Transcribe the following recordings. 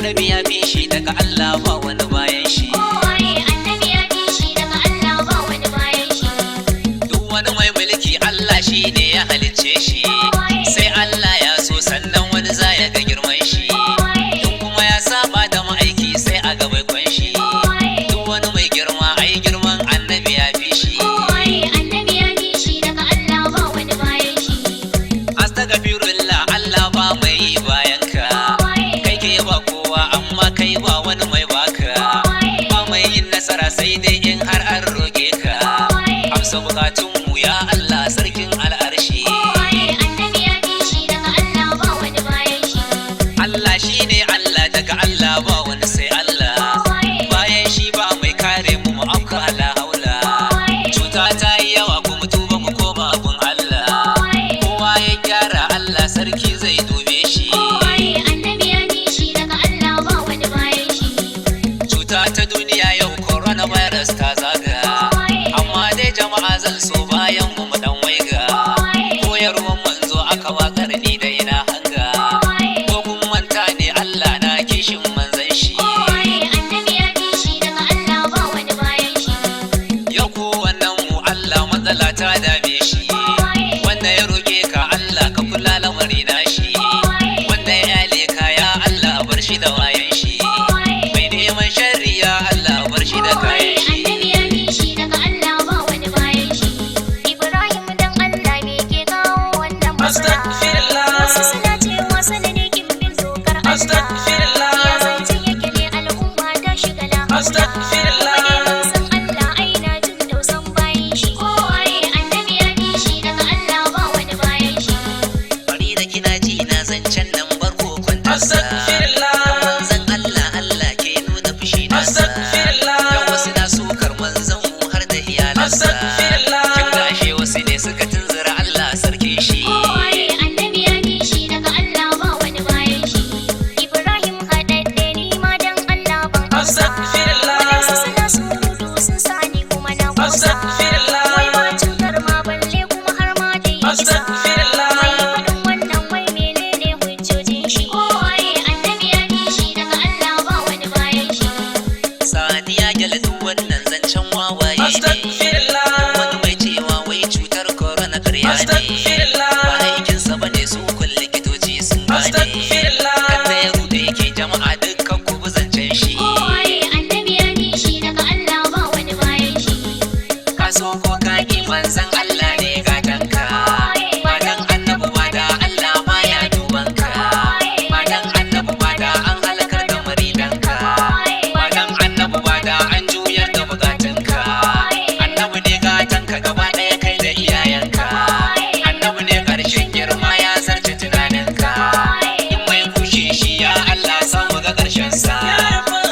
annabi ya fi shi daga Allah ba wani bayan shi. Annabi ya fi shi daga Allah ba wani bayan shi. Duk wani mai mulki Allah shi ne ya halicce shi, sai Allah ya so sannan wani za ya ga girman shi. In kuma ya saba da ma'aiki sai a ga baikon shi. Duk wani mai girma ai girman annabi ya fi shi. Annabi ya fi shi daga Allah ba wani bayan shi. Astaghfirullah, Allah ba mai yi bayan ka. Kai ke ba kowa amma kai ba wani mai baka. Ba mai yin nasara sai dai in har an roge ka. Amsa bukatunmu ya Allah sarkin al'arshi. Annabi ya fi shi daga Allah ba wani bayan shi. Allah shi ne Allah, daga Allah ba wani sai Allah. Bayan shi ba mai kare mu afka ala haula. Cuta ta yi yawa kuma tuba mu koma abun Allah. Kowa ya gyara Allah sarki zai dube shi. Annabi ya fi shi daga Allah ba wani bayan shi. Cuta ta duniya yau coronavirus ta zaga, amma dai jama'a zan so bayan mu dan waiga. Koyarwan manzo aka wakar ni da ina hanga, ko kun manta ne Allah na kishin manzan shi. Annabi ya fi shi daga Allah ba wani bayan shi. Yau ko wannan mu Allah matsala ta dame shi, wanda ya roke ka Allah ka kula lamari na shi, wanda ya yale ka ya Allah bar shi da wayan shi, mai neman sharri ya Allah bar shi da kayan shi. Annabi ya fi shi daga Allah ba wani bayan shi. Ibrahim dan Allah me ke kawo wannan matsala? Wasu suna cewa sanane kin bin dokar Allah. Ya zance yake ne al'umma ta shiga lahaula. Wani san Allah ai na jin tausan bayan shi. Annabi ya fi shi daga Allah ba wani bayan shi. Bari da kina ji na zancen nan barko kwantarsa. Manzan Allah Allah ke nuna fushi nasa. Yau wasu na sukar manzan mu har da iyalansa. Kin gashe wasu ne suka tunzura Allah sarki shi. Annabi ya fi shi daga Allah ba wani bayan shi. Ibrahim haɗaɗɗe ni ma dan Allah ban amsa. Waɗansu suna surutu sun sani kuma na kusa. Wai ma cutar ma balle kuma har ma da yi isa. Wai faɗin wannan wai menene hujjojin shi. Annabi ya fi shi daga Allah ba wani bayan shi. Sadiya gyale duk wannan zancen wawaye ne. Wani mai cewa wai cutar corona ƙarya ne. Ba aikinsa bane su kun likitoci sun gane. Kada ya rude yake jama'a dukkan ku bi zancen shi. Annabi ya fi shi daga Allah ba wani bayan shi. Ka so ko ka ki manzan Allah ne gatanka. Ba dan annabi ba da Allah baya duban ka. Ba dan annabi ba da an halakar da maridanka. Ba dan annabi ba da an juyar da bukatunka. Annabi ne gatanka gaba ɗaya kai da iyayenka. Annabi ne ƙarshen girma ya zarce tunaninka. In mai kushe shi ya Allah samu ga ƙarshen sa.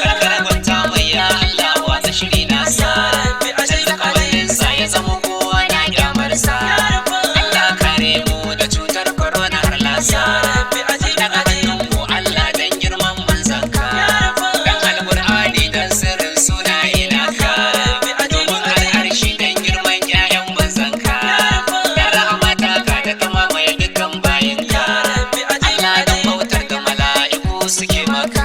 Karkar gwanta mai ya Allah wata shiri nasa. Canza kabarinsa ya zama kowa na kyamarsa. Allah kare mu da cutar corona har lasa. Daga hannunmu Allah dan girman manzanka. Dan alƙur'ani dan sirrin sunaye naka. Domin al'arshi dan girman 'ya'yan manzanka. Da rahmata ka da kama mai dukkan bayinka. Allah dan bautar da mala'iku suke maka.